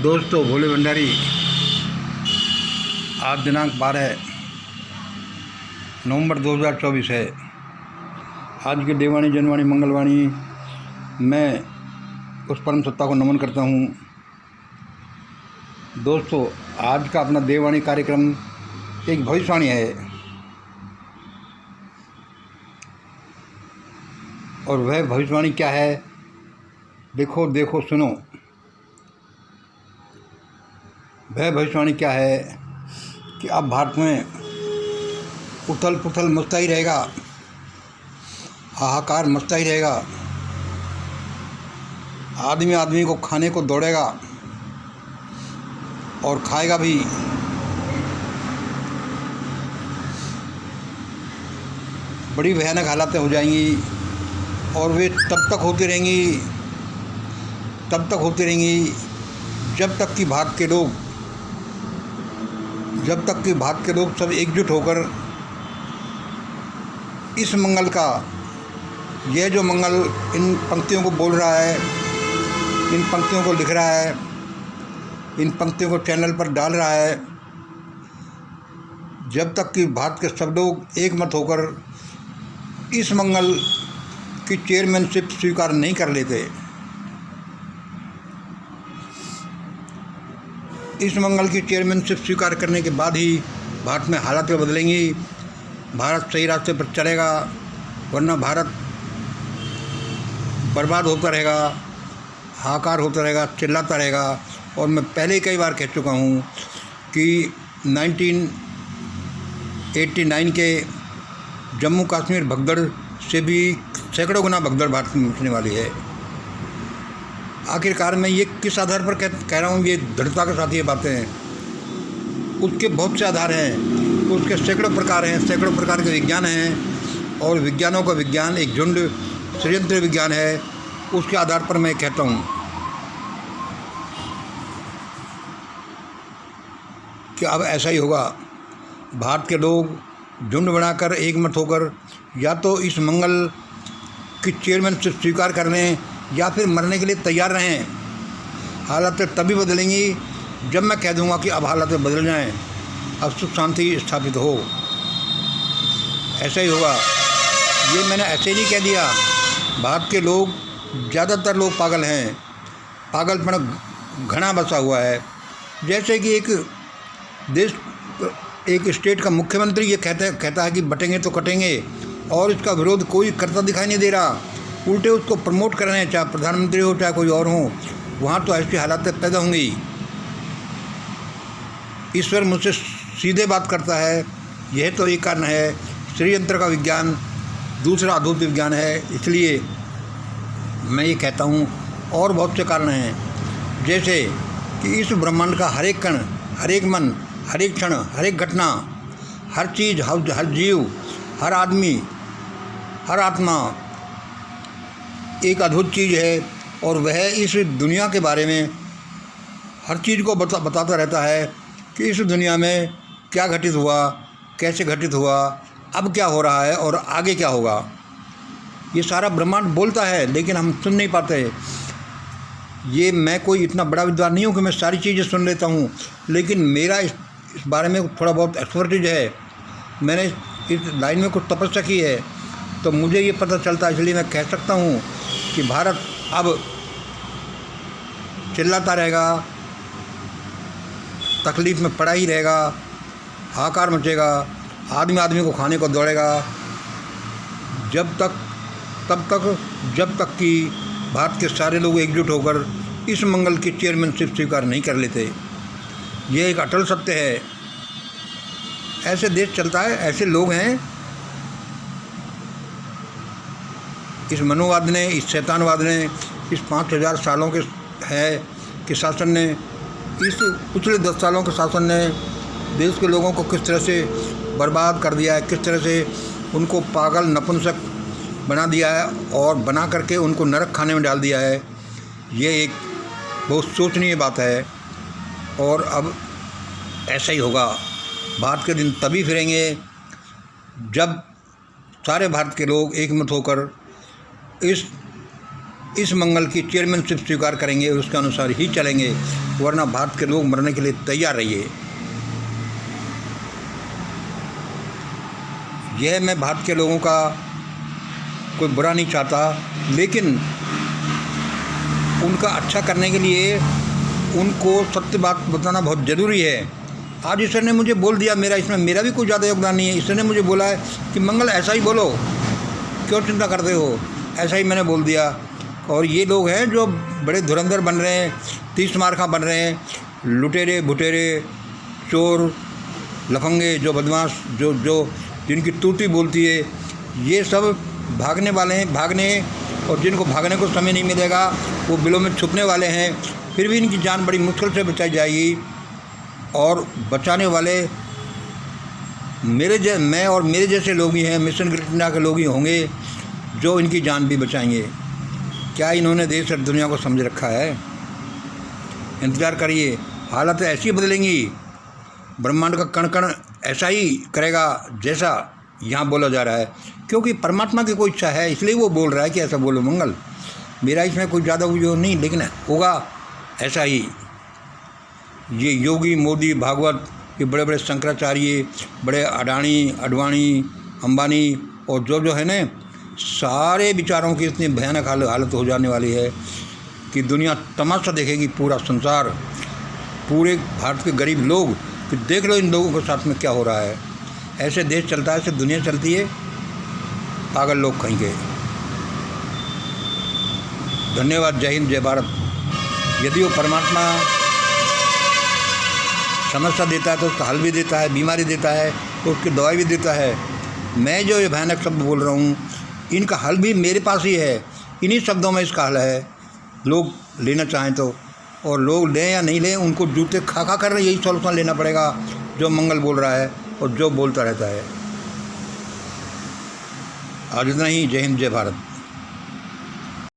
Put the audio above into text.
दोस्तों, भोले भंडारी आज दिनांक 12 नवंबर 2024 है। आज के देवाणी जनवाणी मंगलवाणी मैं उस परम सत्ता को नमन करता हूँ। दोस्तों, आज का अपना देवाणी कार्यक्रम एक भविष्यवाणी है और वह भविष्यवाणी क्या है, देखो सुनो। वह भविष्यवाणी क्या है कि अब भारत में उथल पुथल मचता ही रहेगा, हाहाकार मचता ही रहेगा। आदमी आदमी को खाने को दौड़ेगा और खाएगा भी। बड़ी भयानक हालातें हो जाएंगी और वे तब तक होती रहेंगी जब तक कि भारत के लोग सब एकजुट होकर इस मंगल का, यह जो मंगल इन पंक्तियों को बोल रहा है, इन पंक्तियों को लिख रहा है, इन पंक्तियों को चैनल पर डाल रहा है, जब तक कि भारत के सब लोग एक मत होकर इस मंगल की चेयरमैनशिप स्वीकार नहीं कर लेते, इस मंगल की चेयरमैनशिप स्वीकार करने के बाद ही भारत में हालातें बदलेंगी, भारत सही रास्ते पर चलेगा, वरना भारत बर्बाद होता रहेगा, हाहाकार होता रहेगा, चिल्लाता रहेगा। और मैं पहले ही कई बार कह चुका हूँ कि 1989 के जम्मू कश्मीर भगदड़ से भी सैकड़ों गुना भगदड़ भारत में मचने वाली है। आखिरकार मैं ये किस आधार पर कह रहा हूँ, ये दृढ़ता के साथ ये बातें हैं। उसके बहुत से आधार हैं, उसके सैकड़ों प्रकार हैं, सैकड़ों प्रकार के विज्ञान हैं और विज्ञानों का विज्ञान एक झुंड षड्यंत्र विज्ञान है। उसके आधार पर मैं कहता हूँ कि अब ऐसा ही होगा। भारत के लोग झुंड बनाकर एक मत होकर या तो इस मंगल की चेयरमैनशिप स्वीकार कर लें या फिर मरने के लिए तैयार रहें। हालातें तभी बदलेंगी जब मैं कह दूंगा कि अब हालातें बदल जाएं, अब सुख शांति स्थापित हो। ऐसा ही होगा। ये मैंने ऐसे नहीं कह दिया। भारत के लोग, ज़्यादातर लोग पागल हैं, पागलपन घना बसा हुआ है। जैसे कि एक स्टेट का मुख्यमंत्री ये कहता है कि बटेंगे तो कटेंगे और इसका विरोध कोई करता दिखाई नहीं दे रहा। उल्टे उसको प्रमोट कर रहे हैं, चाहे प्रधानमंत्री हो चाहे कोई और हो। वहाँ तो ऐसी हालातें पैदा होंगी। ईश्वर मुझसे सीधे बात करता है, यह तो एक कारण है। षड्यंत्र का विज्ञान दूसरा अद्भुत विज्ञान है। इसलिए मैं ये कहता हूँ और बहुत से कारण हैं, जैसे कि इस ब्रह्मांड का हर एक कण, हर एक मन, हर एक क्षण, हर एक घटना, हर चीज़, हर जीव, हर आदमी, हर आत्मा एक अद्भुत चीज़ है और वह इस दुनिया के बारे में हर चीज़ को बताता रहता है कि इस दुनिया में क्या घटित हुआ, कैसे घटित हुआ, अब क्या हो रहा है और आगे क्या होगा। ये सारा ब्रह्मांड बोलता है, लेकिन हम सुन नहीं पाते। ये मैं कोई इतना बड़ा विद्वान नहीं हूँ कि मैं सारी चीज़ें सुन लेता हूँ, लेकिन मेरा इस बारे में थोड़ा बहुत एक्सपर्टीज है। मैंने इस लाइन में कुछ तपस्या की है, तो मुझे ये पता चलता है। इसलिए मैं कह सकता हूँ कि भारत अब चिल्लाता रहेगा, तकलीफ़ में पड़ा ही रहेगा, हाहाकार मचेगा, आदमी आदमी को खाने को दौड़ेगा, जब तक कि भारत के सारे लोग एकजुट होकर इस मंगल की चेयरमैनशिप स्वीकार नहीं कर लेते। ये एक अटल सत्य है। ऐसे देश चलता है, ऐसे लोग हैं। इस मनोवाद ने, इस शैतानवाद ने, इस 5000 सालों के शासन ने, इस पिछले 10 सालों के शासन ने देश के लोगों को किस तरह से बर्बाद कर दिया है, किस तरह से उनको पागल नपुंसक बना दिया है और बना करके उनको नरक खाने में डाल दिया है। ये एक बहुत सोचनीय बात है। और अब ऐसा ही होगा। भारत के दिन तभी फिरेंगे जब सारे भारत के लोग एक मत होकर इस इस मंगल की चेयरमैनशिप स्वीकार करेंगे और उसके अनुसार ही चलेंगे, वरना भारत के लोग मरने के लिए तैयार रहिए। यह मैं भारत के लोगों का कोई बुरा नहीं चाहता, लेकिन उनका अच्छा करने के लिए उनको सत्य बात बताना बहुत ज़रूरी है। आज ईश्वर ने मुझे बोल दिया, इसमें मेरा भी कोई ज़्यादा योगदान नहीं है। ईश्वर ने मुझे बोला है कि मंगल ऐसा ही बोलो, क्यों चिंता करते हो, ऐसा ही मैंने बोल दिया। और ये लोग हैं जो बड़े धुरंधर बन रहे हैं, 30 मार्का बन रहे हैं, लुटेरे भुटेरे, चोर लफंगे, जो बदमाश, जो जिनकी टूटी बोलती है, ये सब भागने वाले हैं, और जिनको भागने को समय नहीं मिलेगा वो बिलों में छुपने वाले हैं। फिर भी इनकी जान बड़ी मुश्किल से बचाई जाएगी, और बचाने वाले मैं और मेरे जैसे लोग ही हैं, मिशन ग्रेट इंडिया के लोग ही होंगे जो इनकी जान भी बचाएंगे। क्या इन्होंने देश और दुनिया को समझ रखा है? इंतज़ार करिए, हालत ऐसी बदलेंगी, ब्रह्मांड का कण कण ऐसा ही करेगा जैसा यहाँ बोला जा रहा है, क्योंकि परमात्मा की कोई इच्छा है, इसलिए वो बोल रहा है कि ऐसा बोलो मंगल। मेरा इसमें कोई ज़्यादा वो नहीं, लेकिन होगा ऐसा ही। ये योगी, मोदी, भागवत, ये बड़े बड़े शंकराचार्य, बड़े अडवाणी, अंबानी और जो है ना, सारे विचारों की इतनी भयानक हालत हो जाने वाली है कि दुनिया तमाशा देखेगी, पूरा संसार, पूरे भारत के गरीब लोग, कि देख लो इन लोगों के साथ में क्या हो रहा है। ऐसे देश चलता है, ऐसे दुनिया चलती है, पागल लोग कहेंगे। धन्यवाद। जय हिंद, जय भारत। यदि वो परमात्मा समस्या देता है तो उसका हल भी देता है, बीमारी देता है तो उसकी दवाई भी देता है। मैं जो ये भयानक शब्द बोल रहा हूँ, इनका हल भी मेरे पास ही है, इन्हीं शब्दों में इसका हल है। लोग लेना चाहें तो, और लोग लें या नहीं लें, उनको जूते खा कर यही सॉल्यूशन लेना पड़ेगा जो मंगल बोल रहा है और जो बोलता रहता है। आज इतना ही। जय हिंद, जय भारत।